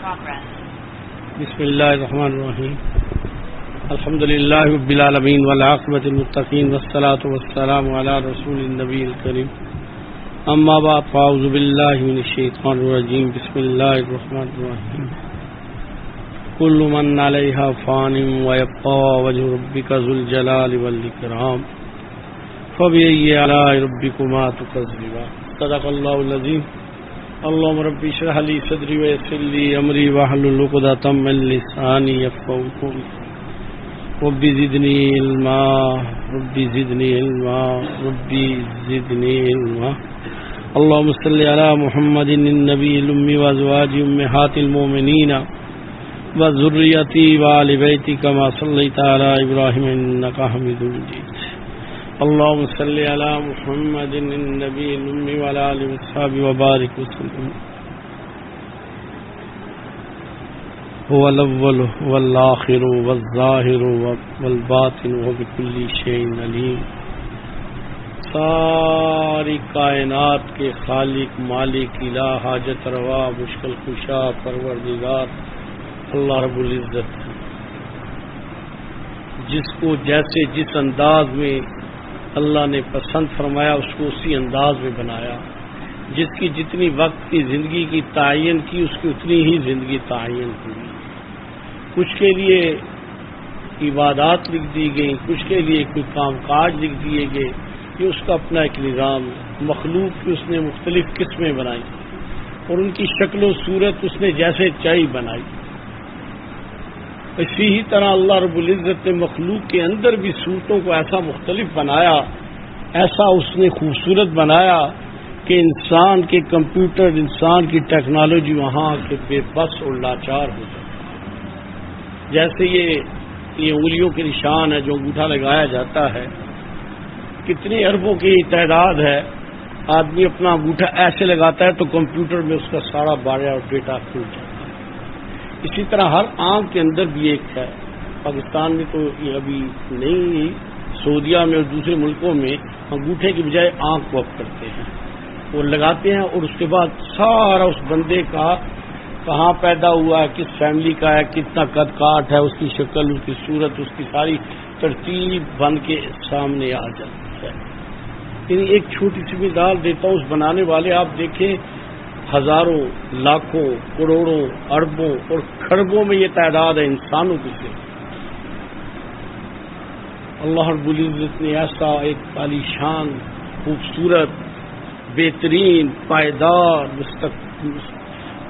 بسم اللہ الرحمن الرحیم الحمد للہ رب العالمین والعاقبۃ للمتقین والصلاۃ والسلام علی رسول النبی الکریم اما بعد فاعوذ باللہ من الشیطان الرجیم بسم اللہ الرحمن الرحیم کل من علیہا فان ویبقى وجہ ربک ذو الجلال والاکرام فبأي آلاء ربکما تکذبان صدق اللہ العظیم اللهم رب اشرح لي صدري ويسر لي امري واحلل عقدة من لساني يفقهوا قولي رب زدني علما رب زدني علما رب زدني علما اللهم صل على محمد النبي الأمي وأزواجه أمهات المؤمنين وذريته وآل بيته كما صليت على إبراهيم إنك حميد مجيد اللهم صل على محمد النبي الأمي وعلى آله وصحبه وبارك وسلم هو الأول والآخر والظاهر والباطن وبكل شيء عليم ساری کائنات کے خالق مالک الہ حاجت روا مشکل کشا پروردگار اللہ رب العزت جس کو جیسے جس انداز میں اللہ نے پسند فرمایا اس کو اسی انداز میں بنایا، جس کی جتنی وقت کی زندگی کی تعین کی اس کی اتنی ہی زندگی تعین ہوئی، کچھ کے لیے عبادات لکھ دی گئی، کچھ کے لیے کوئی کام کاج لکھ دیے گئے، یہ اس کا اپنا ایک نظام۔ مخلوق کی اس نے مختلف قسمیں بنائی اور ان کی شکل و صورت اس نے جیسے چاہی بنائی۔ اسی ہی طرح اللہ رب العزت نے مخلوق کے اندر بھی صورتوں کو ایسا مختلف بنایا، ایسا اس نے خوبصورت بنایا کہ انسان کے کمپیوٹر، انسان کی ٹیکنالوجی وہاں کے بے بس اور لاچار ہو جائے۔ جیسے یہ انگلیوں کے نشان ہے جو انگوٹھا لگایا جاتا ہے، کتنی اربوں کی تعداد ہے، آدمی اپنا انگوٹھا ایسے لگاتا ہے تو کمپیوٹر میں اس کا سارا بارہ اور ڈیٹا کھل جاتا ہے۔ اسی طرح ہر آنکھ کے اندر بھی ایک ہے، پاکستان میں تو یہ ابھی نہیں، سعودیہ میں اور دوسرے ملکوں میں انگوٹھے کی بجائے آنکھ کو اپ کرتے ہیں، وہ لگاتے ہیں اور اس کے بعد سارا اس بندے کا کہاں پیدا ہوا ہے، کس فیملی کا ہے، کتنا قد کاٹ ہے، اس کی شکل، اس کی صورت، اس کی ساری ترتیب بن کے سامنے آ جاتی ہے۔ یعنی ایک چھوٹی سی مثال دیتا ہوں، اس بنانے والے آپ دیکھیں ہزاروں، لاکھوں، کروڑوں، اربوں اور کھربوں میں یہ تعداد ہے انسانوں کی سے۔ اللہ رب العزت نے ایسا ایک عالی شان، خوبصورت، بہترین، پائیدار،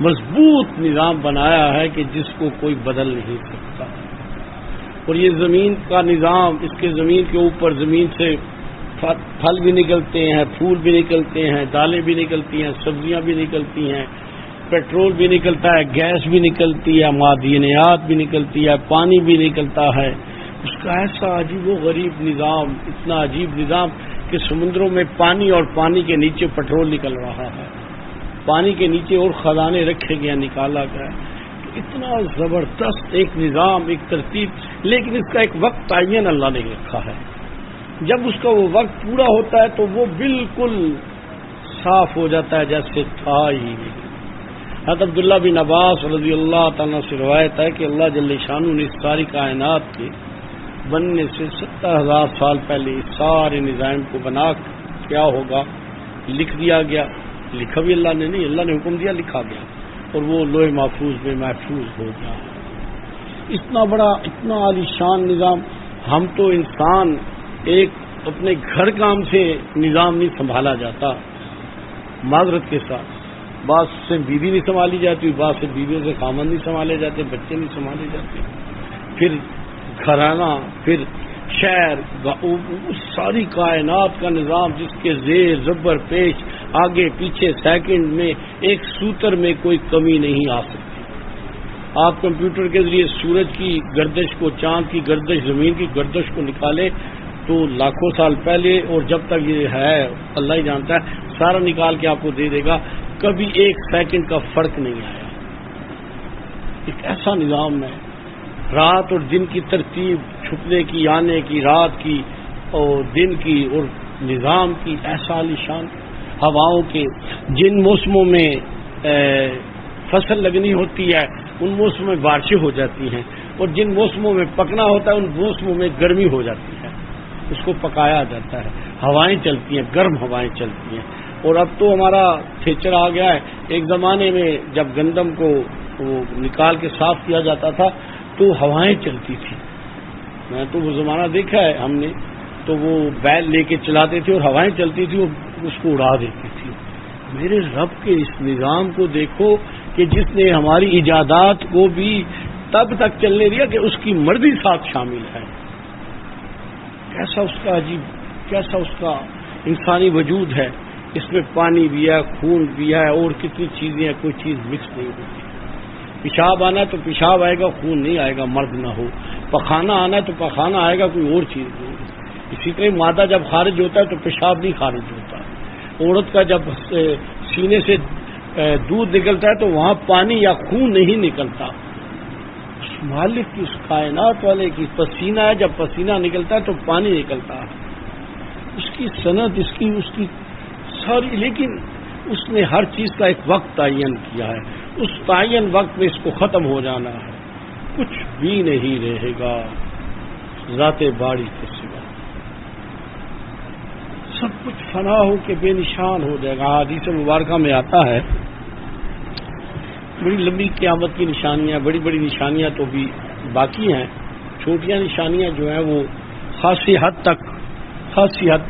مضبوط نظام بنایا ہے کہ جس کو کوئی بدل نہیں سکتا۔ اور یہ زمین کا نظام، اس کے زمین کے اوپر زمین سے پھل بھی نکلتے ہیں، پھول بھی نکلتے ہیں، دالیں بھی نکلتی ہیں، سبزیاں بھی نکلتی ہیں، پیٹرول بھی نکلتا ہے، گیس بھی نکلتی ہے، معدنیات بھی نکلتی ہے، پانی بھی نکلتا ہے۔ اس کا ایسا عجیب و غریب نظام، اتنا عجیب نظام کہ سمندروں میں پانی اور پانی کے نیچے پیٹرول نکل رہا ہے، پانی کے نیچے اور خزانے رکھے گئے، نکالا گیا۔ اتنا زبردست ایک نظام، ایک ترتیب، لیکن اس کا ایک وقت تعین اللہ نے رکھا ہے۔ جب اس کا وہ وقت پورا ہوتا ہے تو وہ بالکل صاف ہو جاتا ہے جیسے تھا ہی نہیں۔ حضرت عبداللہ بن عباس رضی اللہ تعالیٰ سے روایت ہے کہ اللہ جل شانہ نے اس ساری کائنات کے بننے سے 70,000 سال پہلے اس سارے نظام کو بنا کیا ہوگا لکھ دیا گیا۔ لکھا بھی اللہ نے نہیں، اللہ نے حکم دیا، لکھا گیا اور وہ لوح محفوظ میں محفوظ ہو گیا۔ اتنا بڑا، اتنا عالی شان نظام۔ ہم تو انسان ایک اپنے گھر کام سے نظام نہیں سنبھالا جاتا، معذرت کے ساتھ، بعض سے بیوی نہیں سنبھالی جاتی، بعض سے بیویوں سے خامن نہیں سنبھالے جاتے، بچے نہیں سنبھالے جاتے، پھر گھرانہ، پھر شہر، اس ساری کائنات کا نظام جس کے زیر زبر پیش آگے پیچھے سیکنڈ میں ایک سوتر میں کوئی کمی نہیں آ سکتی۔ آپ کمپیوٹر کے ذریعے سورج کی گردش کو، چاند کی گردش، زمین کی گردش کو نکالے تو لاکھوں سال پہلے اور جب تک یہ ہے اللہ ہی جانتا ہے، سارا نکال کے آپ کو دے دے گا، کبھی ایک سیکنڈ کا فرق نہیں آیا۔ ایک ایسا نظام ہے، رات اور دن کی ترتیب، چھپنے کی، آنے کی، رات کی اور دن کی اور نظام کی ایسا عالی شان۔ ہواؤں کے، جن موسموں میں فصل لگنی ہوتی ہے ان موسموں میں بارشیں ہو جاتی ہیں، اور جن موسموں میں پکنا ہوتا ہے ان موسموں میں گرمی ہو جاتی ہے، اس کو پکایا جاتا ہے، ہوائیں چلتی ہیں، گرم ہوائیں چلتی ہیں۔ اور اب تو ہمارا تھیچر آ گیا ہے۔ ایک زمانے میں جب گندم کو وہ نکال کے صاف کیا جاتا تھا تو ہوائیں چلتی تھی، میں تو وہ زمانہ دیکھا ہے ہم نے، تو وہ بیل لے کے چلاتے تھے اور ہوائیں چلتی تھی اور اس کو اڑا دیتی تھی۔ میرے رب کے اس نظام کو دیکھو کہ جس نے ہماری ایجادات کو بھی تب تک چلنے دیا کہ اس کی مرضی ساتھ شامل ہے، کیسا اس کا عجیب، کیسا اس کا انسانی وجود ہے۔ اس میں پانی بھی ہے، خون بھی ہے، اور کتنی چیزیں ہیں، کوئی چیز مکس نہیں ہوتی۔ پیشاب آنا تو پیشاب آئے گا، خون نہیں آئے گا، مرد نہ ہو۔ پخانا آنا تو پخانا آئے گا، کوئی اور چیز نہیں۔ اسی طرح مادہ جب خارج ہوتا ہے تو پیشاب نہیں خارج ہوتا۔ عورت کا جب سینے سے دودھ نکلتا ہے تو وہاں پانی یا خون نہیں نکلتا، اس مالک کی، اس کائنات والے کی پسینہ ہے، جب پسینہ نکلتا ہے تو پانی نکلتا ہے۔ اس کی صنعت، اس کی ساری، لیکن اس نے ہر چیز کا ایک وقت تعین کیا ہے، اس تعین وقت میں اس کو ختم ہو جانا ہے، کچھ بھی نہیں رہے گا ذات باری کے سوا، سب کچھ فنا ہو کے بے نشان ہو جائے گا۔ حدیث مبارکہ میں آتا ہے، بڑی لمبی قیامت کی نشانیاں، بڑی بڑی نشانیاں تو بھی باقی ہیں، چھوٹیاں نشانیاں جو ہیں وہ خاصی حد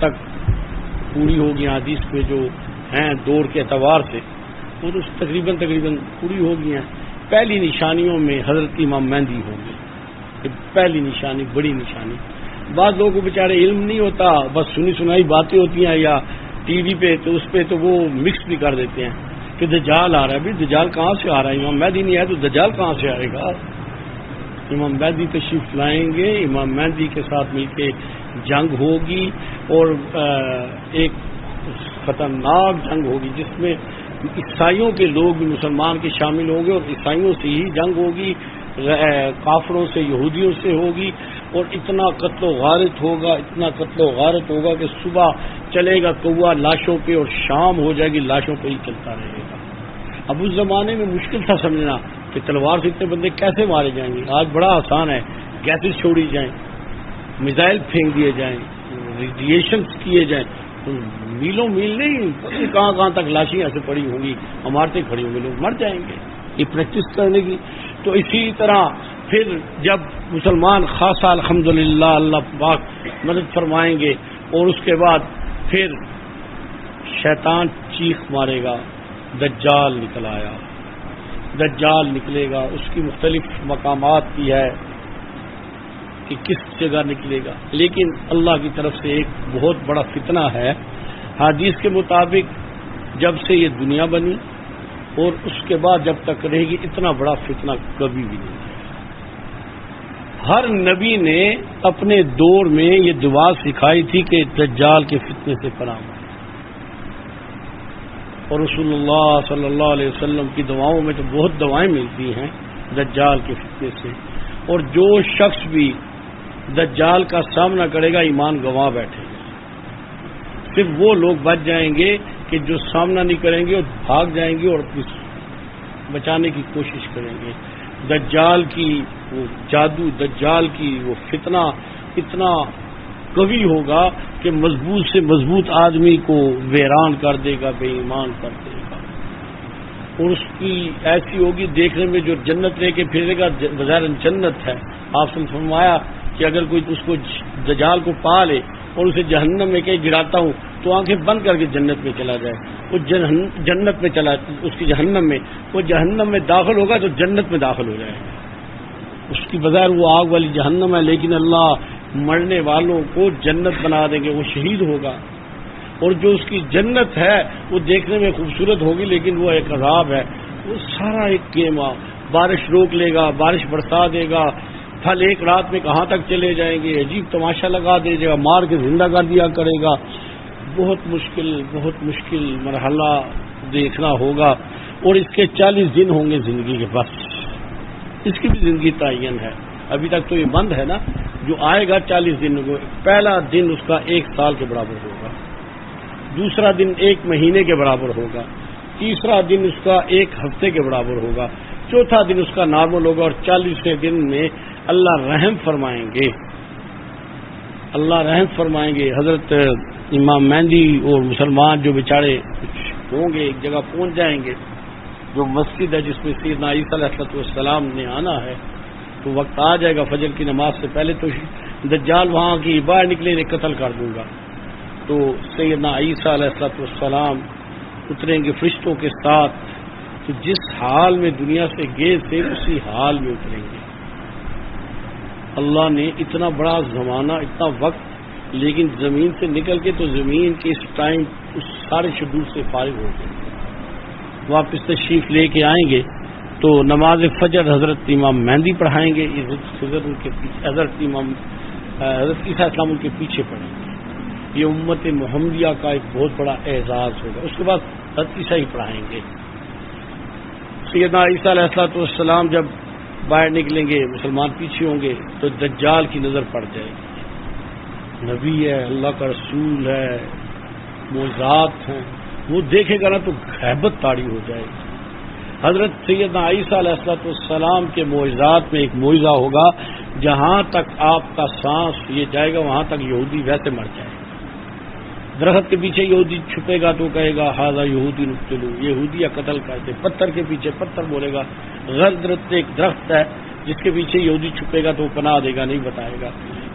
تک پوری ہوگی۔ حدیث میں جو ہیں دور کے اعتبار سے وہ تو تقریباً پوری ہو گئی ہیں۔ پہلی نشانیوں میں حضرت امام مہدی ہوں گے، پہلی نشانی، بڑی نشانی۔ بعض لوگوں کو بیچارے علم نہیں ہوتا، بس سنی سنائی باتیں ہوتی ہیں یا ٹی وی پہ، تو اس پہ تو وہ مکس بھی کر دیتے ہیں کہ دجال آ رہا ہے۔ بھی دجال کہاں سے آ رہا ہے؟ امام مہدی نہیں ہے تو دجال کہاں سے آئے گا؟ امام مہدی تشریف لائیں گے، امام مہدی کے ساتھ مل کے جنگ ہوگی، اور ایک خطرناک جنگ ہوگی جس میں عیسائیوں کے لوگ بھی مسلمان کے شامل ہوں گے، اور عیسائیوں سے ہی جنگ ہوگی، کافروں سے، یہودیوں سے ہوگی، اور اتنا قتل و غارت ہوگا کہ صبح چلے گا کوا لاشوں پہ اور شام ہو جائے گی لاشوں پہ ہی چلتا رہے گا۔ اب اس زمانے میں مشکل تھا سمجھنا کہ تلوار سے اتنے بندے کیسے مارے جائیں گے، آج بڑا آسان ہے، گیسز چھوڑی جائیں، میزائل پھینک دیے جائیں، ریڈیشنز کیے جائیں، میلوں میل نہیں، کہاں تک لاشیں ایسے پڑی ہوں گی، عمارتیں کھڑی ہوں گی، لوگ مر جائیں گے یہ پریکٹس کرنے کی۔ تو اسی طرح پھر جب مسلمان خاصا الحمدللہ اللہ پاک مدد فرمائیں گے، اور اس کے بعد پھر شیطان چیخ مارے گا، دجال نکل آیا، دجال نکلے گا، اس کی مختلف مقامات کی ہے کہ کس جگہ نکلے گا، لیکن اللہ کی طرف سے ایک بہت بڑا فتنہ ہے۔ حدیث کے مطابق جب سے یہ دنیا بنی اور اس کے بعد جب تک رہے گی، اتنا بڑا فتنہ کبھی بھی نہیں ہے۔ ہر نبی نے اپنے دور میں یہ دعا سکھائی تھی کہ دجال کے فتنے سے پناہ مانگو، اور رسول اللہ صلی اللہ علیہ وسلم کی دعاؤں میں تو بہت دعائیں ملتی ہیں دجال کے فتنے سے۔ اور جو شخص بھی دجال کا سامنا کرے گا ایمان گنوا بیٹھے گا، صرف وہ لوگ بچ جائیں گے کہ جو سامنا نہیں کریں گے اور بھاگ جائیں گے اور بچانے کی کوشش کریں گے۔ دجال کی وہ جادو، دجال کی وہ فتنہ اتنا قوی ہوگا کہ مضبوط سے مضبوط آدمی کو ویران کر دے گا، بے ایمان کر دے گا، اور اس کی ایسی ہوگی دیکھنے میں جو جنت لے کے پھرے گا بظاہر جنت ہے۔ آپ نے فرمایا کہ اگر کوئی اس کو دجال کو پا لے اور اسے جہنم میں کہیں گراتا ہوں تو آنکھیں بند کر کے جنت میں چلا جائے، وہ جنت میں چلا، اس کی جہنم میں، وہ جہنم میں داخل ہوگا تو جنت میں داخل ہو جائے گا۔ اس کی بظاہر وہ آگ والی جہنم ہے، لیکن اللہ مرنے والوں کو جنت بنا دیں گے، وہ شہید ہوگا۔ اور جو اس کی جنت ہے وہ دیکھنے میں خوبصورت ہوگی لیکن وہ ایک عذاب ہے، وہ سارا ایک گیما، بارش روک لے گا، بارش برسا دے گا، پھل ایک رات میں کہاں تک چلے جائیں گے، عجیب تماشا لگا دے گا، مار کے زندہ کر دیا کرے گا۔ بہت مشکل مرحلہ دیکھنا ہوگا، اور اس کے 40 دن ہوں گے زندگی کے، بس اس کی بھی زندگی تعین ہے۔ ابھی تک تو یہ بند ہے نا، جو آئے گا 40 دن کو، پہلا دن اس کا 1 سال کے برابر ہوگا، دوسرا دن 1 مہینے کے برابر ہوگا، تیسرا دن اس کا 1 ہفتے کے برابر ہوگا، چوتھا دن اس کا نارمل ہوگا، اور 40ویں دن میں اللہ رحم فرمائیں گے، اللہ رحم فرمائیں گے۔ حضرت امام مہدی اور مسلمان جو بیچارے ہوں گے ایک جگہ پہنچ جائیں گے، جو مسجد ہے جس میں سیدنا عیسیٰ علیہ السلام نے آنا ہے، تو وقت آ جائے گا فجر کی نماز سے پہلے تو دجال وہاں کی باہر نکلے نے قتل کر دوں گا، تو سیدنا عیسیٰ علیہ السلام اتریں گے فرشتوں کے ساتھ، تو جس حال میں دنیا سے گئے تھے اسی حال میں اتریں گے۔ اللہ نے اتنا بڑا زمانہ، اتنا وقت، لیکن زمین سے نکل کے تو زمین کے اس ٹائم اس سارے شیڈول سے فارغ ہو گئے، واپس تشریف لے کے آئیں گے تو نماز فجر حضرت امام مہدی پڑھائیں گے، حضرت عیسیٰ السلام ان کے پیچھے پڑھیں گے۔ یہ امت محمدیہ کا ایک بہت بڑا اعزاز ہوگا۔ اس کے بعد حضرت عیسیٰ ہی پڑھائیں گے۔ سیدنا عیسیٰ علیہ السلام جب باہر نکلیں گے، مسلمان پیچھے ہوں گے، تو دجال کی نظر پڑ جائے گی، نبی ہے، اللہ کا رسول ہے، معجزات ہیں، وہ دیکھے گا نا تو غیبت طاری ہو جائے گی۔ حضرت سیدنا عیسیٰ علیہ السلام کے معجزات میں ایک معجزہ ہوگا، جہاں تک آپ کا سانس یہ جائے گا وہاں تک یہودی ویسے مر جائے گا۔ درخت کے پیچھے یہودی چھپے گا تو کہے گا ہذا یہودی نقتلو، یہودی یا قتل کرتے۔ پتھر کے پیچھے پتھر بولے گا، غدرت ایک درخت ہے جس کے پیچھے یہودی چھپے گا تو وہ پناہ دے گا، نہیں بتائے گا،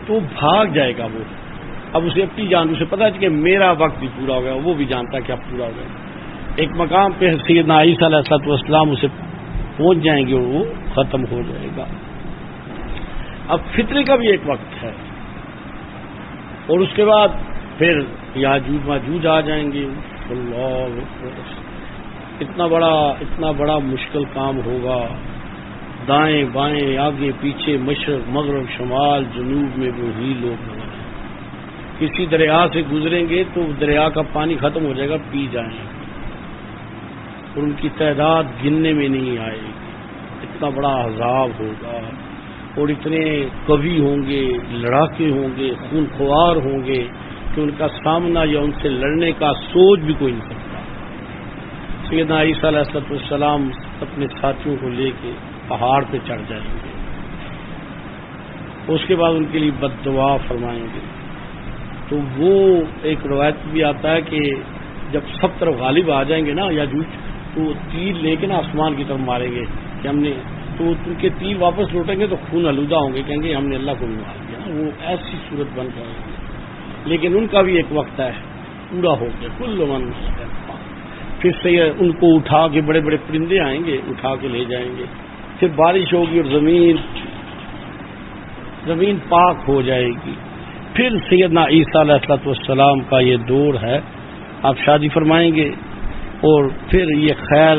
تو بھاگ جائے گا وہ۔ اب اسے اپنی جان، اسے پتا ہے کہ میرا وقت بھی پورا ہو گیا، وہ بھی جانتا ہے کہ اب پورا ہو گیا۔ ایک مقام پہ سیدنا عیسیٰ علیہ السلام اسے پہنچ جائیں گے اور وہ ختم ہو جائے گا۔ اب فطرے کا بھی ایک وقت ہے، اور اس کے بعد پھر یاجوج ماجوج آ جائیں گے۔ اللہ اتنا بڑا مشکل کام ہوگا، دائیں بائیں آگے پیچھے مشرق مغرب شمال جنوب میں وہی لوگ نظر آئیں۔ کسی دریا سے گزریں گے تو دریا کا پانی ختم ہو جائے گا، پی جائیں گے، اور ان کی تعداد گننے میں نہیں آئے گی۔ اتنا بڑا عذاب ہوگا، اور اتنے قوی ہوں گے، لڑاکے ہوں گے، خون خوار ہوں گے کہ ان کا سامنا یا ان سے لڑنے کا سوچ بھی کوئی نہیں سکتا۔ سیدنا عیسیٰ علیہ السلام اپنے ساتھیوں کو لے کے پہاڑ پہ چڑھ جائیں گے، اس کے بعد ان کے لیے بد دعا فرمائیں گے۔ تو وہ ایک روایت بھی آتا ہے کہ جب سب طرف غالب آ جائیں گے نا یاجوج، تو تیر لے کے نا آسمان کی طرف ماریں گے کہ ہم نے، تو ان کے تیر واپس لوٹیں گے تو خون آلودہ ہوں گے، کہیں گے ہم نے اللہ کو بھی مار دیا نا، وہ ایسی صورت بن جائے گی۔ لیکن ان کا بھی ایک وقت ہے، پورا ہو گیا کل من، پھر سے ان کو اٹھا کے بڑے بڑے پرندے آئیں گے، اٹھا کے لے جائیں گے، پھر بارش ہوگی اور زمین پاک ہو جائے گی۔ پھر سیدنا عیسیٰ علیہ السلام کا یہ دور ہے، آپ شادی فرمائیں گے، اور پھر یہ خیر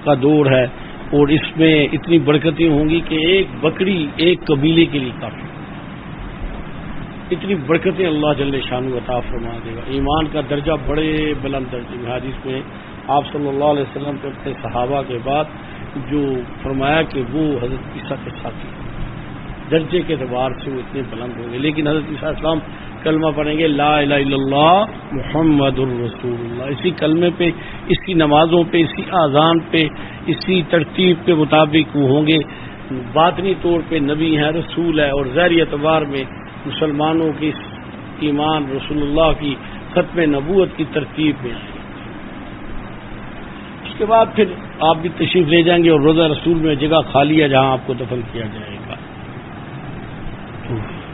کا دور ہے، اور اس میں اتنی برکتیں ہوں گی کہ ایک بکری ایک قبیلے کے لیے کافی، اتنی برکتیں اللہ جل شانہ عطا فرما دے گا۔ ایمان کا درجہ بڑے بلند درجے میں، حدیث میں آپ صلی اللہ علیہ وسلم کے اپنے صحابہ کے بعد جو فرمایا کہ وہ حضرت عیسیٰ کے ساتھی درجے کے اعتبار سے وہ اتنے بلند ہوں گے۔ لیکن حضرت عیسیٰ السلام کلمہ پڑھیں گے لا الہ الا اللہ محمد الرسول اللہ، اسی کلمے پہ، اسی نمازوں پہ، اسی اذان پہ، اسی ترتیب کے مطابق وہ ہوں گے۔ باطنی طور پہ نبی ہیں، رسول ہے، اور ظاہری اعتبار میں مسلمانوں کی ایمان رسول اللہ کی ختم نبوت کی ترتیب میں آئے۔ اس کے بعد پھر آپ بھی تشریف لے جائیں گے، اور روضہ رسول میں جگہ خالی ہے جہاں آپ کو دفن کیا جائے گا۔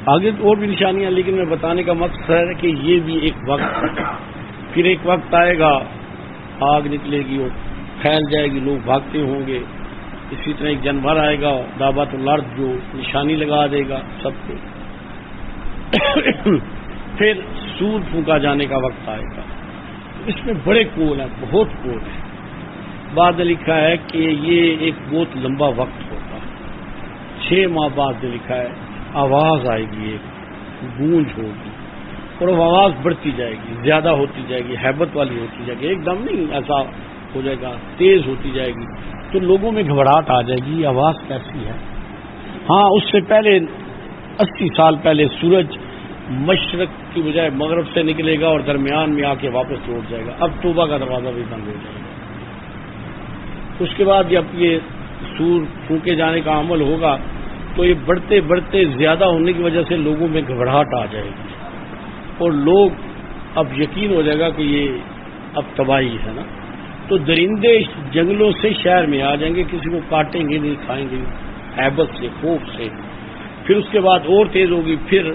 آگے اور بھی نشانیاں، لیکن میں بتانے کا مقصد ہے کہ یہ بھی ایک وقت ہے۔ پھر ایک وقت آئے گا، آگ نکلے گی اور پھیل جائے گی، لوگ بھاگتے ہوں گے۔ اسی طرح ایک جانور آئے گا دابت الارض، جو نشانی لگا دے گا سب کو۔ پھر سور پھونکا جانے کا وقت آئے گا۔ اس میں بڑے قول ہیں، بہت قول ہیں۔ بعد نے لکھا ہے کہ یہ ایک بہت لمبا وقت ہوگا، 6 ماہ بعد نے لکھا ہے۔ آواز آئے گی، ایک گونج ہوگی، اور وہ آواز بڑھتی جائے گی، زیادہ ہوتی جائے گی، ہیبت والی ہوتی جائے گی، ایک دم نہیں ایسا ہو جائے گا، تیز ہوتی جائے گی، تو لوگوں میں گھبراہٹ آ جائے گی، آواز کیسی ہے۔ ہاں، اس سے پہلے 80 سال پہلے سورج مشرق کی بجائے مغرب سے نکلے گا اور درمیان میں آ کے واپس لوٹ جائے گا۔ اب توبہ کا دروازہ بھی بند ہو جائے گا، اس کے بعد جب یہ سور پھونکے جانے کا عمل ہوگا تو یہ بڑھتے بڑھتے زیادہ ہونے کی وجہ سے لوگوں میں گھبراہٹ آ جائے گی اور لوگ اب یقین ہو جائے گا کہ یہ اب تباہی ہے نا، تو درندے جنگلوں سے شہر میں آ جائیں گے، کسی کو کاٹیں گے نہیں، کھائیں گے ہیبت سے، خوف سے. پھر اس کے بعد اور تیز ہوگی، پھر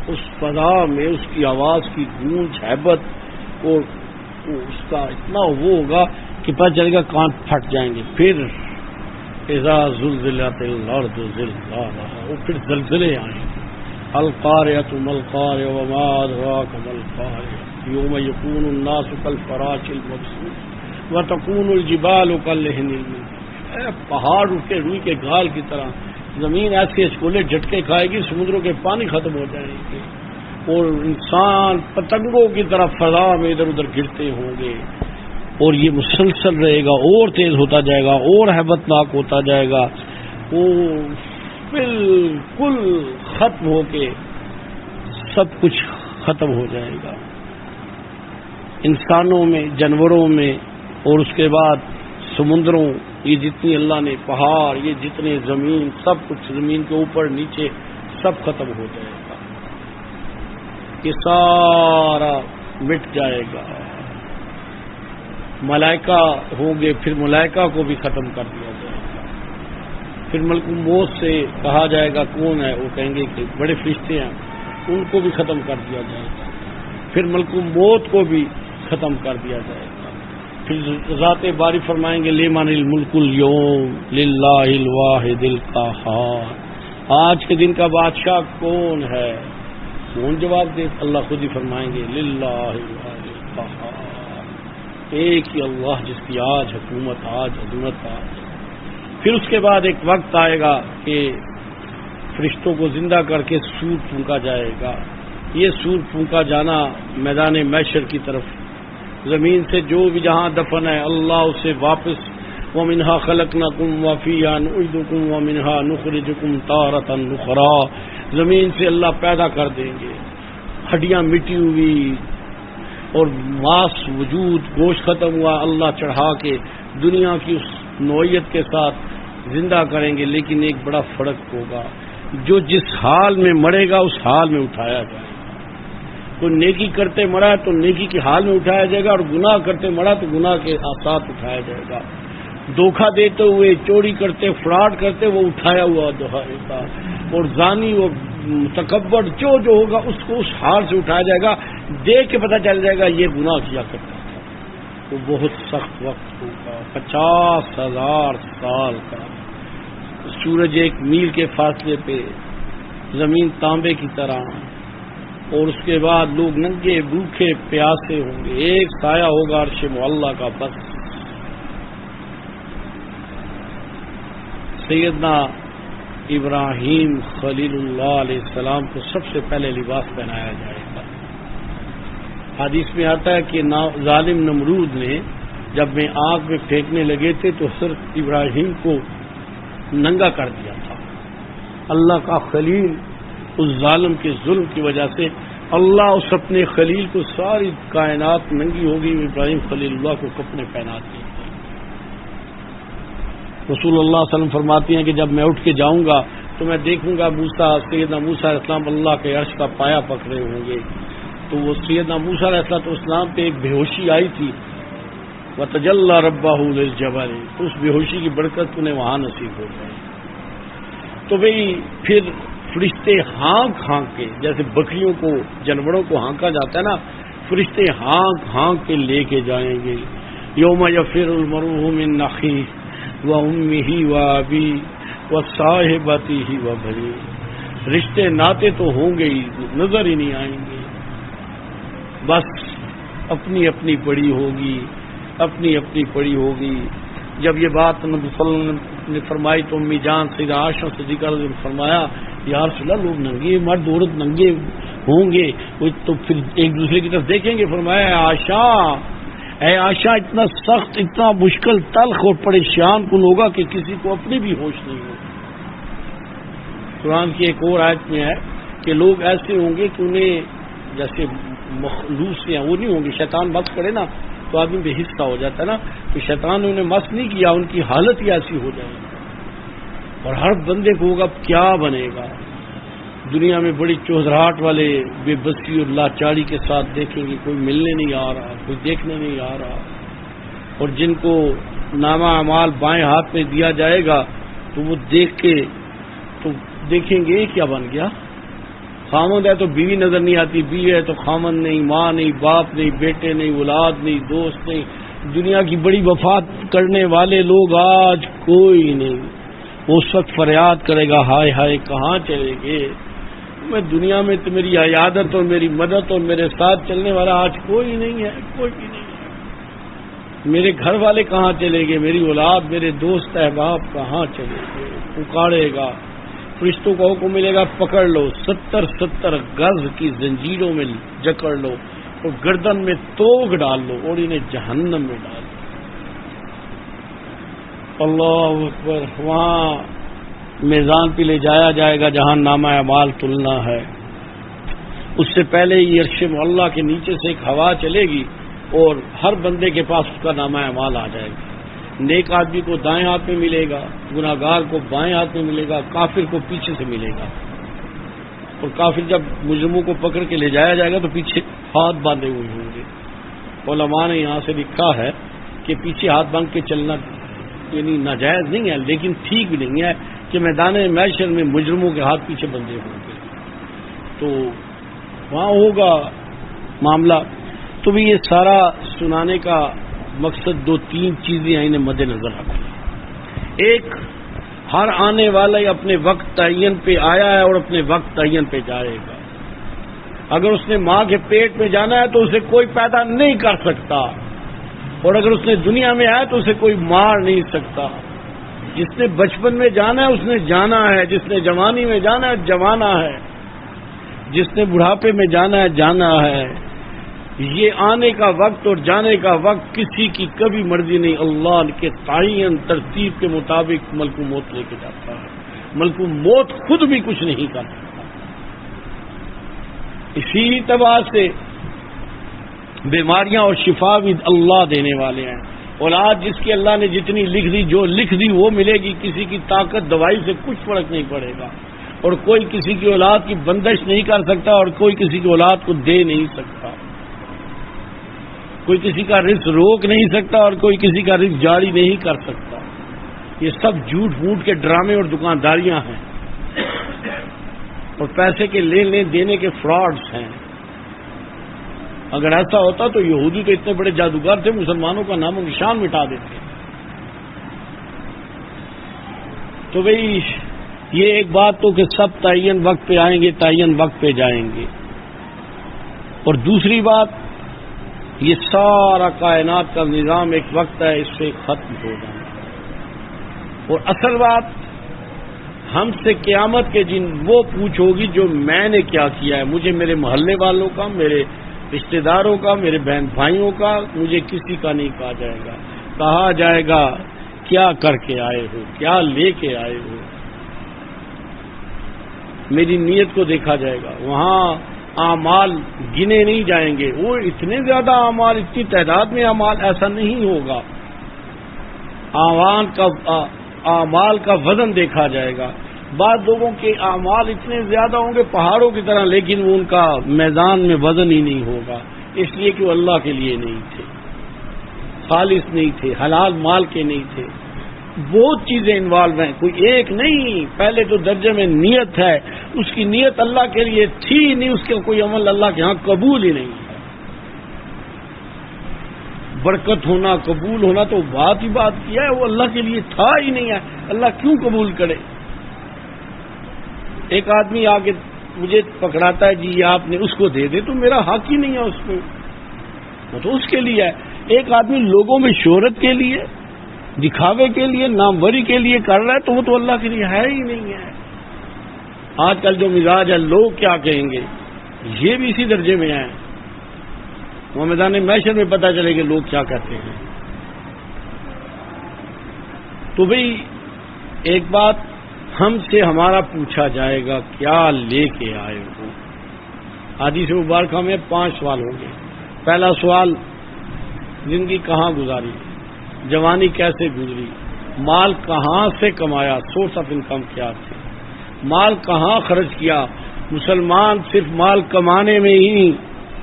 اس فضا میں اس کی آواز کی گونج، ہیبت اور اس کا اتنا وہ ہوگا کہ پتہ چلے گا کان پھٹ جائیں گے. پھر اذا زلزلت الارض زلزالها، اور پھر زلزلے آئیں گے. القارعۃ ما القارعۃ وما ادراک ما القارعۃ یوم یکون الناس کالفراش المبثوث وتکون الجبال کالعہن المنفوش. پہاڑ اٹھ کے روئی کے گال کی طرح زمین ایسے اچکولے جھٹکے کھائے گی، سمندروں کے پانی ختم ہو جائیں گے اور انسان پتنگوں کی طرح فضا میں ادھر ادھر گرتے ہوں گے. اور یہ مسلسل رہے گا، اور تیز ہوتا جائے گا، اور ہیبت ناک ہوتا جائے گا. وہ بالکل ختم ہو کے سب کچھ ختم ہو جائے گا، انسانوں میں، جانوروں میں، اور اس کے بعد سمندروں، یہ جتنی اللہ نے پہاڑ، یہ جتنے زمین، سب کچھ زمین کے اوپر نیچے سب ختم ہو جائے گا. یہ سارا مٹ جائے گا. ملائکہ ہوں گے، پھر ملائکہ کو بھی ختم کر دیا جائے گا. پھر ملک موت سے کہا جائے گا کون ہے، وہ کہیں گے کہ بڑے فرشتے ہیں، ان کو بھی ختم کر دیا جائے گا. پھر ملک موت کو بھی ختم کر دیا جائے گا. پھر ذات باری فرمائیں گے لمن الملک اليوم للہ الواحد القہار. آج کے دن کا بادشاہ کون ہے؟ کون جواب دے؟ اللہ خود ہی فرمائیں گے للہ الواحد القہار، ایک ہی اللہ جس کی آج حکومت، آج عظمت. آج پھر اس کے بعد ایک وقت آئے گا کہ فرشتوں کو زندہ کر کے سور پھونکا جائے گا. یہ سور پھونکا جانا میدان محشر کی طرف، زمین سے جو بھی جہاں دفن ہے اللہ اسے واپس وَمِنْهَا خَلَقْنَاكُمْ وَفِيهَا نُعِيدُكُمْ وَمِنْهَا نُخْرِجُكُمْ تَارَةً أُخْرَىٰ. زمین سے اللہ پیدا کر دیں گے، ہڈیاں مٹی ہوئی اور ماس وجود، گوشت ختم ہوا، اللہ چڑھا کے دنیا کی اس نوعیت کے ساتھ زندہ کریں گے. لیکن ایک بڑا فرق ہوگا، جو جس حال میں مرے گا اس حال میں اٹھایا جائے گا. کوئی نیکی کرتے مرا تو نیکی کے حال میں اٹھایا جائے گا، اور گناہ کرتے مرا تو گناہ کے ساتھ اٹھایا جائے گا. دھوکہ دیتے ہوئے، چوری کرتے، فراڈ کرتے، وہ اٹھایا ہوا دہائے گا. اور زانی اور تکبر جو ہوگا اس کو اس حال سے اٹھایا جائے گا. دیکھ کے پتہ چل جائے گا یہ گناہ کیا کرتا تھا. وہ بہت سخت وقت ہوگا، 50,000 سال کا. سورج 1 میل کے فاصلے پہ، زمین تانبے کی طرح، اور اس کے بعد لوگ ننگے بھوکے پیاسے ہوں گے. ایک سایہ ہوگا عرش معلیٰ کا بس. سیدنا ابراہیم خلیل اللہ علیہ السلام کو سب سے پہلے لباس پہنایا جائے گا. حدیث میں آتا ہے کہ ظالم نمرود نے جب میں آگ میں پھینکنے لگے تھے تو حضرت ابراہیم کو ننگا کر دیا تھا. اللہ کا خلیل اس ظالم کے ظلم کی وجہ سے اللہ اس اپنے خلیل کو، ساری کائنات ننگی ہوگی، ابراہیم خلیل اللہ کو کپڑے پہنا دیے. رسول اللہ صلی اللہ علیہ وسلم فرماتی ہیں کہ جب میں اٹھ کے جاؤں گا تو میں دیکھوں گا سیدنا موسیٰ علیہ السلام اللہ کے عرش کا پایا پکڑے ہوں گے. تو وہ سیدنا موسیٰ علیہ السلام پہ ایک بے ہوشی آئی تھی، وَتَجَلَّى رَبَّهُ لِلْجَبَلِ، اس بے ہوشی کی برکت انہیں وہاں نصیب ہو جائے. تو بھئی پھر فرشتے ہانک ہانک کے، جیسے بکریوں کو، جانوروں کو ہانکا جاتا ہے نا، فرشتے ہانک ہانک کے لے کے جائیں گے. یوم یفر المرء من اخیہ وامہ وابیہ وصاحبتہ وبنیہ. رشتے ناطے تو ہوں گے ہی، نظر ہی نہیں آئیں گے. بس اپنی اپنی پڑی ہوگی، اپنی اپنی پڑی ہوگی. جب یہ بات نبی صلی اللہ علیہ وسلم نے فرمائی تو امی جان سیدہ عائشہ صدیقہ نے فرمایا یا رسول اللہ، لوگ ننگے، مرد عورت ننگے ہوں گے تو پھر ایک دوسرے کی طرف دیکھیں گے. فرمایا عائشہ، اے عائشہ، اتنا سخت، اتنا مشکل، تلخ اور پریشان کن ہوگا کہ کسی کو اپنی بھی ہوش نہیں ہوگی. قرآن کی ایک اور آیت میں ہے کہ لوگ ایسے ہوں گے کہ انہیں جیسے مخلوق سے ہیں وہ نہیں ہوں گے. شیطان بات کرے نا تو آدمی بے حصہ ہو جاتا ہے نا. کہ شیطان نے انہیں مست نہیں کیا، ان کی حالت ہی ایسی ہو جائے گی. اور ہر بندے کو ہوگا کیا بنے گا. دنیا میں بڑی چوہدراہٹ والے بے بسی اور لاچاری کے ساتھ دیکھیں گے، کوئی ملنے نہیں آ رہا، کوئی دیکھنے نہیں آ رہا. اور جن کو نامہ اعمال بائیں ہاتھ میں دیا جائے گا تو وہ دیکھ کے تو دیکھیں گے یہ کیا بن گیا. خامند ہے تو بیوی نظر نہیں آتی، بیوی ہے تو خامند نہیں، ماں نہیں، باپ نہیں، بیٹے نہیں، اولاد نہیں، دوست نہیں. دنیا کی بڑی وفات کرنے والے لوگ آج کوئی نہیں. اس وقت فریاد کرے گا ہائے ہائے کہاں چلے گئے. میں دنیا میں تو میری عیادت اور میری مدد اور میرے ساتھ چلنے والا آج کوئی نہیں ہے، کوئی بھی نہیں ہے. میرے گھر والے کہاں چلے گئے، میری اولاد، میرے دوست احباب کہاں چلے گئے. پکارے گا، فرشتوں کا حکم ملے گا پکڑ لو، 70 گز کی زنجیروں میں جکڑ لو اور گردن میں توگ ڈال لو اور انہیں جہنم میں ڈال لو. اللہ اکبر. وہاں میزان پہ لے جایا جائے گا جہاں نامہ اعمال تلنا ہے. اس سے پہلے یہ عرش اللہ کے نیچے سے ایک ہوا چلے گی اور ہر بندے کے پاس اس کا نامہ اعمال آ جائے گا. نیک آدمی کو دائیں ہاتھ میں ملے گا، گناہگار کو بائیں ہاتھ میں ملے گا، کافر کو پیچھے سے ملے گا. اور کافر جب مجرموں کو پکڑ کے لے جایا جائے گا تو پیچھے ہاتھ باندھے ہوئے ہوں گے. علماء نے یہاں سے لکھا ہے کہ پیچھے ہاتھ باندھ کے چلنا یعنی ناجائز نہیں ہے لیکن ٹھیک بھی نہیں ہے کہ میدان محشر میں مجرموں کے ہاتھ پیچھے بندھے ہوں گے. تو وہاں ہوگا معاملہ. تو بھی یہ سارا سنانے کا مقصد 2-3 چیزیں انہیں مد نظر رکھو. ایک، ہر آنے والا اپنے وقت تعین پہ آیا ہے اور اپنے وقت تعین پہ جائے گا. اگر اس نے ماں کے پیٹ میں جانا ہے تو اسے کوئی پیدا نہیں کر سکتا، اور اگر اس نے دنیا میں آیا تو اسے کوئی مار نہیں سکتا. جس نے بچپن میں جانا ہے اس نے جانا ہے، جس نے جوانی میں جانا ہے جوانا ہے، جس نے بڑھاپے میں جانا ہے جانا ہے. یہ آنے کا وقت اور جانے کا وقت کسی کی کبھی مرضی نہیں. اللہ کے تعین ترتیب کے مطابق ملک موت لے کے جاتا ہے. ملک موت خود بھی کچھ نہیں کر سکتا. اسی اعتبار سے بیماریاں اور شفا بھی اللہ دینے والے ہیں. اولاد جس کی اللہ نے جتنی لکھ دی، جو لکھ دی وہ ملے گی. کسی کی طاقت دوائی سے کچھ فرق نہیں پڑے گا، اور کوئی کسی کی اولاد کی بندش نہیں کر سکتا اور کوئی کسی کی اولاد کو دے نہیں سکتا. کوئی کسی کا رزق روک نہیں سکتا اور کوئی کسی کا رزق جاری نہیں کر سکتا. یہ سب جھوٹ موٹ کے ڈرامے اور دکانداریاں ہیں اور پیسے کے لین دینے کے فراڈز ہیں. اگر ایسا ہوتا تو یہودی تو اتنے بڑے جادوگر تھے، مسلمانوں کا نام و نشان مٹا دیتے. تو بھئی یہ ایک بات تو کہ سب تعین وقت پہ آئیں گے، تعین وقت پہ جائیں گے. اور دوسری بات، یہ سارا کائنات کا نظام ایک وقت ہے، اس سے ختم ہو جانا. اور اصل بات ہم سے قیامت کے دن وہ پوچھ ہوگی جو میں نے کیا کیا ہے. مجھے میرے محلے والوں کا، میرے رشتہ داروں کا، میرے بہن بھائیوں کا، مجھے کسی کا نہیں کہا جائے گا. کہا جائے گا کیا کر کے آئے ہو، کیا لے کے آئے ہو. میری نیت کو دیکھا جائے گا. وہاں اعمال گنے نہیں جائیں گے. وہ اتنے زیادہ اعمال، اتنی تعداد میں اعمال، ایسا نہیں ہوگا. اعمال کا وزن دیکھا جائے گا. بعض لوگوں کے اعمال اتنے زیادہ ہوں گے پہاڑوں کی طرح، لیکن وہ ان کا میدان میں وزن ہی نہیں ہوگا، اس لیے کہ وہ اللہ کے لیے نہیں تھے، خالص نہیں تھے، حلال مال کے نہیں تھے. بہت چیزیں انوالو ہیں، کوئی ایک نہیں. پہلے تو درجے میں نیت ہے، اس کی نیت اللہ کے لیے تھی نہیں، اس کا کوئی عمل اللہ کے ہاں قبول ہی نہیں ہے. برکت ہونا، قبول ہونا تو بات ہی بات کیا ہے، وہ اللہ کے لیے تھا ہی نہیں ہے. اللہ کیوں قبول کرے؟ ایک آدمی آگے مجھے پکڑاتا ہے، جی آپ نے اس کو دے دے، تو میرا حق ہی نہیں ہے اس کو، وہ تو اس کے لیے ہے. ایک آدمی لوگوں میں شہرت کے لیے، دکھاوے کے لیے، ناموری کے لیے کر رہا ہے، تو وہ تو اللہ کے لیے ہے ہی نہیں ہے. آج کل جو مزاج ہے، لوگ کیا کہیں گے، یہ بھی اسی درجے میں ہے. وہ میدان محشر میں پتہ چلے کہ لوگ کیا کہتے ہیں. تو بھئی ایک بات، ہم سے ہمارا پوچھا جائے گا کیا لے کے آئے ہو. حدیث مبارکہ میں 5 سوال ہوں گے. پہلا سوال زندگی کہاں گزاری، جوانی کیسے گزری، مال کہاں سے کمایا، سورس آف انکم کیا تھے، مال کہاں خرچ کیا۔ مسلمان صرف مال کمانے میں ہی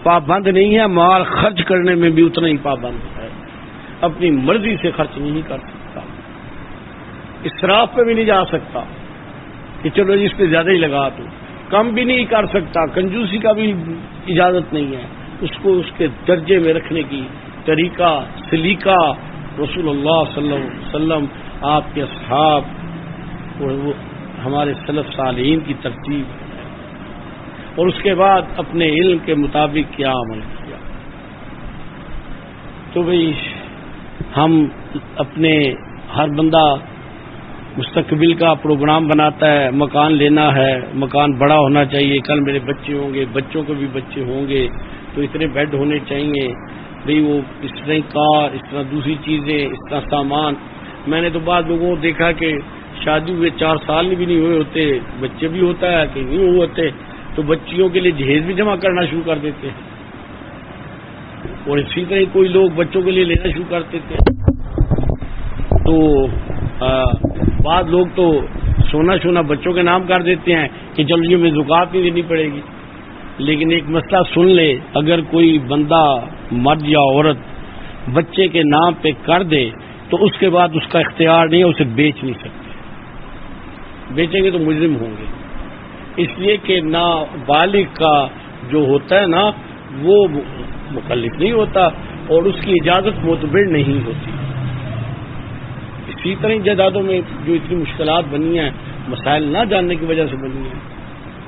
پابند نہیں ہے، مال خرچ کرنے میں بھی اتنا ہی پابند ہے، اپنی مرضی سے خرچ نہیں کر سکتا، اسراف پہ بھی نہیں جا سکتا کہ چلو اس پہ زیادہ ہی لگا دو، کم بھی نہیں کر سکتا، کنجوسی کا بھی اجازت نہیں ہے، اس کو اس کے درجے میں رکھنے کی طریقہ سلیقہ رسول اللہ صلی اللہ علیہ وسلم، آپ کے اصحاب اور وہ ہمارے سلف صالحین کی ترتیب ہے، اور اس کے بعد اپنے علم کے مطابق کیا عمل کیا۔ تو بھئی ہم اپنے ہر بندہ مستقبل کا پروگرام بناتا ہے، مکان لینا ہے، مکان بڑا ہونا چاہیے، کل میرے بچے ہوں گے، بچوں کے بھی بچے ہوں گے تو اتنے بیڈ ہونے چاہیے، بھئی وہ اس طرح کار، اس طرح دوسری چیزیں، اس طرح سامان۔ میں نے تو بعض لوگوں کو دیکھا کہ شادی ہوئے 4 سال بھی نہیں ہوئے ہوتے، بچے بھی ہوتا ہے کہ نہیں ہوئے ہوتے، تو بچیوں کے لیے جہیز بھی جمع کرنا شروع کر دیتے ہیں، اور اسی طرح کوئی لوگ بچوں کے لیے لینا شروع کر دیتے ہیں۔ تو بعض لوگ تو سونا بچوں کے نام کر دیتے ہیں کہ چلو یہ میں زکات نہیں دینی پڑے گی، لیکن ایک مسئلہ سن لے، اگر کوئی بندہ مرد یا عورت بچے کے نام پہ کر دے تو اس کے بعد اس کا اختیار نہیں ہے، اسے بیچ نہیں سکتے، بیچیں گے تو مجرم ہوں گے، اس لیے کہ نابالغ کا جو ہوتا ہے نا وہ مکلف نہیں ہوتا اور اس کی اجازت معتبر نہیں ہوتی۔ اسی طرح جائیدادوں میں جو اتنی مشکلات بنی ہیں، مسائل نہ جاننے کی وجہ سے بنی ہیں،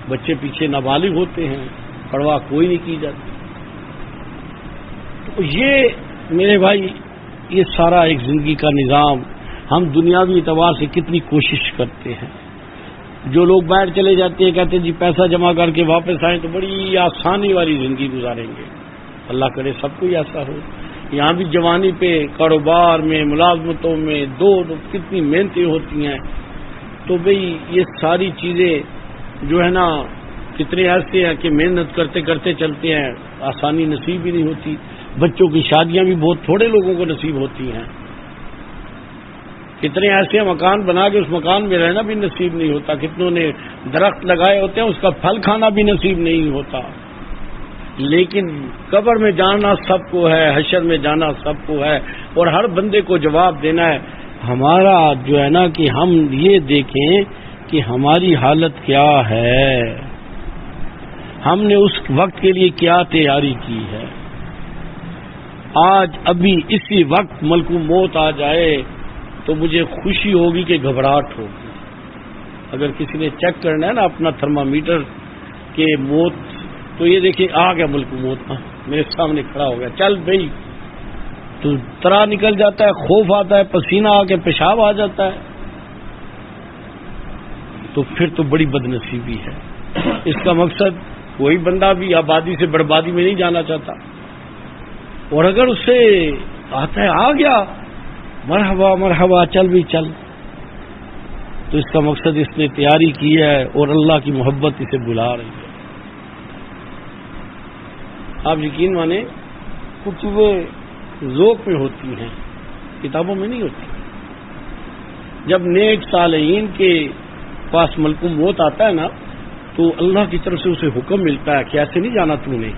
بچے پیچھے نابالغ ہوتے ہیں، پرواہ کوئی نہیں کی جاتی۔ تو یہ میرے بھائی یہ سارا ایک زندگی کا نظام، ہم دنیاوی اعتبار سے کتنی کوشش کرتے ہیں، جو لوگ باہر چلے جاتے ہیں کہتے ہیں جی پیسہ جمع کر کے واپس آئیں تو بڑی آسانی والی زندگی گزاریں گے، اللہ کرے سب کو ہی ایسا ہو۔ یہاں بھی جوانی پہ کاروبار میں ملازمتوں میں دو کتنی محنتیں ہوتی ہیں، تو بھئی یہ ساری چیزیں جو ہے نا کتنے ایسے ہیں کہ محنت کرتے کرتے چلتے ہیں، آسانی نصیب ہی نہیں ہوتی۔ بچوں کی شادیاں بھی بہت تھوڑے لوگوں کو نصیب ہوتی ہیں، کتنے ایسے مکان بنا کے اس مکان میں رہنا بھی نصیب نہیں ہوتا، کتنوں نے درخت لگائے ہوتے ہیں اس کا پھل کھانا بھی نصیب نہیں ہوتا۔ لیکن قبر میں جانا سب کو ہے، حشر میں جانا سب کو ہے، اور ہر بندے کو جواب دینا ہے۔ ہمارا جو ہے نا کہ ہم یہ دیکھیں کہ ہماری حالت کیا ہے، ہم نے اس وقت کے لیے کیا تیاری کی ہے۔ آج ابھی اسی وقت ملکو موت آ جائے تو مجھے خوشی ہوگی کہ گھبراہٹ ہوگی۔ اگر کسی نے چیک کرنا ہے نا اپنا تھرمامیٹر کہ موت، تو یہ دیکھیں آ گیا ملک موت، میرے سامنے کھڑا ہو گیا، چل بھئی، تو ترا نکل جاتا ہے، خوف آتا ہے، پسینہ آ کے پیشاب آ جاتا ہے، تو پھر تو بڑی بدنصیبی ہے۔ اس کا مقصد کوئی بندہ بھی آبادی سے بربادی میں نہیں جانا چاہتا، اور اگر اس سے آتا ہے آ گیا مرحبا مرحبا چل بھی چل، تو اس کا مقصد اس نے تیاری کی ہے اور اللہ کی محبت اسے بلا رہی ہے۔ آپ یقین مانیں کچھ وہ ذوق میں ہوتی ہیں، کتابوں میں نہیں ہوتی۔ جب نیک صالحین کے پاس ملک موت آتا ہے نا تو اللہ کی طرف سے اسے حکم ملتا ہے کہ ایسے نہیں جانا تو نے،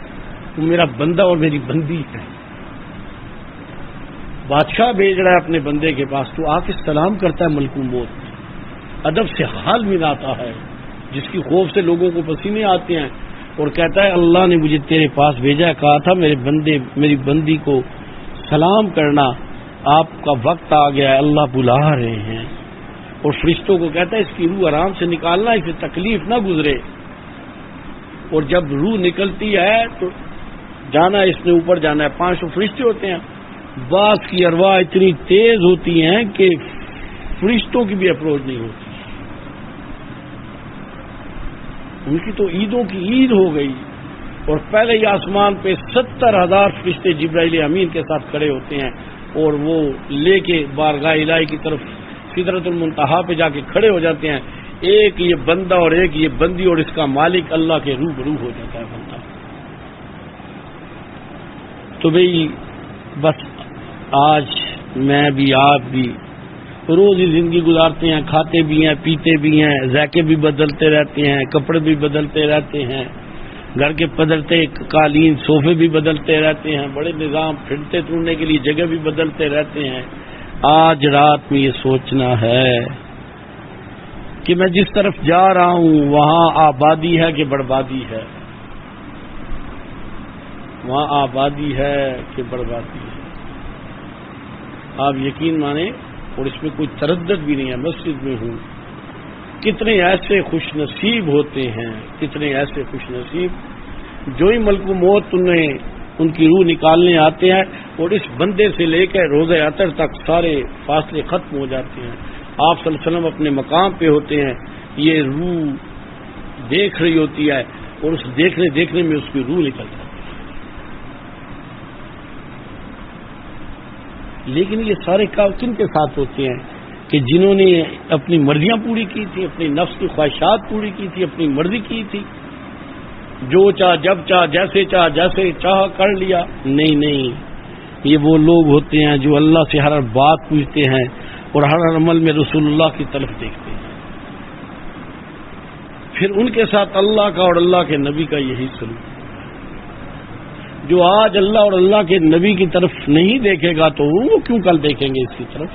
تو میرا بندہ اور میری بندی ہے، بادشاہ بھیج رہا ہے اپنے بندے کے پاس، تو آ کے سلام کرتا ہے ملک موت، ادب سے حال ملاتا ہے، جس کی خوف سے لوگوں کو پسینے آتے ہیں، اور کہتا ہے اللہ نے مجھے تیرے پاس بھیجا ہے، کہا تھا میرے بندے میری بندی کو سلام کرنا، آپ کا وقت آ گیا ہے، اللہ بلا رہے ہیں، اور فرشتوں کو کہتا ہے اس کی روح آرام سے نکالنا، اسے تکلیف نہ گزرے، اور جب روح نکلتی ہے تو جانا اس نے اوپر جانا ہے، 500 فرشتے ہوتے ہیں، بعض کی ارواح اتنی تیز ہوتی ہیں کہ فرشتوں کی بھی اپروچ نہیں ہوتی، ان کی تو عیدوں کی عید ہو گئی، اور پہلے ہی آسمان پہ 70,000 فرشتے جبرائیل امین کے ساتھ کھڑے ہوتے ہیں، اور وہ لے کے بارگاہ الہی کی طرف سدرۃ المنتہا پہ جا کے کھڑے ہو جاتے ہیں، ایک یہ بندہ اور ایک یہ بندی، اور اس کا مالک اللہ کے روبرو ہو جاتا ہے بندہ۔ تو بھئی بس آج میں بھی آپ بھی روز ہی زندگی گزارتے ہیں، کھاتے بھی ہیں، پیتے بھی ہیں، ذائقے بھی بدلتے رہتے ہیں، کپڑے بھی بدلتے رہتے ہیں، گھر کے پدرتے قالین صوفے بھی بدلتے رہتے ہیں، بڑے نظام پھرتے ٹرنے کے لیے جگہ بھی بدلتے رہتے ہیں۔ آج رات میں یہ سوچنا ہے کہ میں جس طرف جا رہا ہوں وہاں آبادی ہے کہ بربادی ہے، وہاں آبادی ہے کہ بربادی ہے۔ آپ یقین مانیں اور اس میں کوئی تردد بھی نہیں ہے، مسجد میں ہوں، کتنے ایسے خوش نصیب ہوتے ہیں، کتنے ایسے خوش نصیب جو ہی ملک موت انہیں ان کی روح نکالنے آتے ہیں اور اس بندے سے لے کر روزہ عطر تک سارے فاصلے ختم ہو جاتے ہیں۔ آپ صلی اللہ علیہ وسلم اپنے مقام پہ ہوتے ہیں، یہ روح دیکھ رہی ہوتی ہے اور اس دیکھنے میں اس کی روح نکل جاتی ہے۔ لیکن یہ سارے کام کن کے ساتھ ہوتے ہیں کہ جنہوں نے اپنی مرضیاں پوری کی تھی، اپنی نفس کی خواہشات پوری کی تھی، اپنی مرضی کی تھی، جو چاہ جب چاہ جیسے چاہ کر لیا۔ نہیں، یہ وہ لوگ ہوتے ہیں جو اللہ سے ہر بات پوچھتے ہیں اور ہر عمل میں رسول اللہ کی طرف دیکھتے ہیں، پھر ان کے ساتھ اللہ کا اور اللہ کے نبی کا یہی سلوک۔ جو آج اللہ اور اللہ کے نبی کی طرف نہیں دیکھے گا تو وہ کیوں کل دیکھیں گے اس کی طرف؟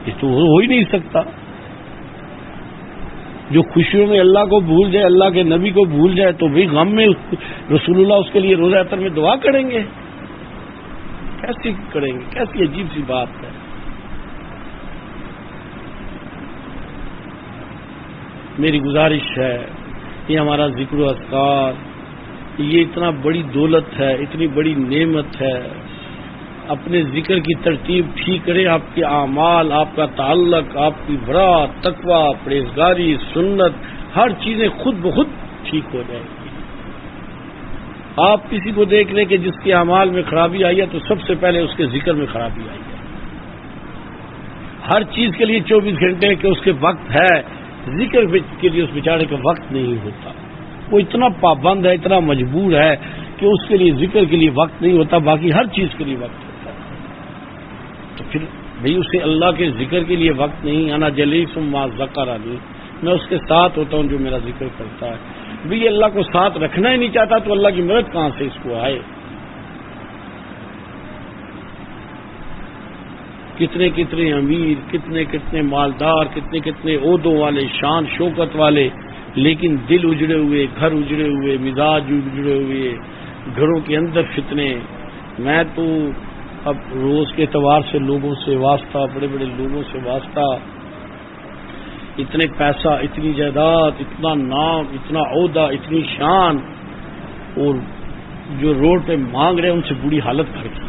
یہ تو ہو ہی نہیں سکتا۔ جو خوشیوں میں اللہ کو بھول جائے، اللہ کے نبی کو بھول جائے، تو بھی غم میں رسول اللہ اس کے لیے روزہ عطر میں دعا کریں گے؟ کیسی کریں گے؟ کیسی عجیب سی بات ہے۔ میری گزارش ہے، یہ ہمارا ذکر و اذکار یہ اتنا بڑی دولت ہے، اتنی بڑی نعمت ہے۔ اپنے ذکر کی ترتیب ٹھیک کریں، آپ کے اعمال، آپ کا تعلق، آپ کی برات، تقوی، پرہیزگاری، سنت، ہر چیزیں خود بخود ٹھیک ہو جائیں گی۔ آپ کسی کو دیکھ لیں کہ جس کے اعمال میں خرابی آئی ہے تو سب سے پہلے اس کے ذکر میں خرابی آئی ہے۔ ہر چیز کے لیے 24 گھنٹے کہ اس کے وقت ہے، ذکر کے لیے اس بیچارے کا وقت نہیں ہوتا۔ وہ اتنا پابند ہے، اتنا مجبور ہے کہ اس کے لیے ذکر کے لیے وقت نہیں ہوتا، باقی ہر چیز کے لیے وقت ہوتا ہے۔ تو پھر بھئی اسے اللہ کے ذکر کے لیے وقت نہیں۔ انا جلیس ما ذکرنی، میں اس کے ساتھ ہوتا ہوں جو میرا ذکر کرتا ہے۔ بھئی اللہ کو ساتھ رکھنا ہی نہیں چاہتا تو اللہ کی مدد کہاں سے اس کو آئے؟ کتنے کتنے امیر، کتنے مالدار، کتنے عہدوں والے، شان شوکت والے، لیکن دل اجڑے ہوئے، گھر اجڑے ہوئے، مزاج اجڑے ہوئے، گھروں کے اندر فتنے۔ میں تو اب روز کے اعتبار سے لوگوں سے واسطہ، بڑے بڑے لوگوں سے واسطہ، اتنے پیسہ، اتنی جائیداد، اتنا نام، اتنا عہدہ، اتنی شان، اور جو روڈ پہ مانگ رہے ہیں ان سے بری حالت کر کے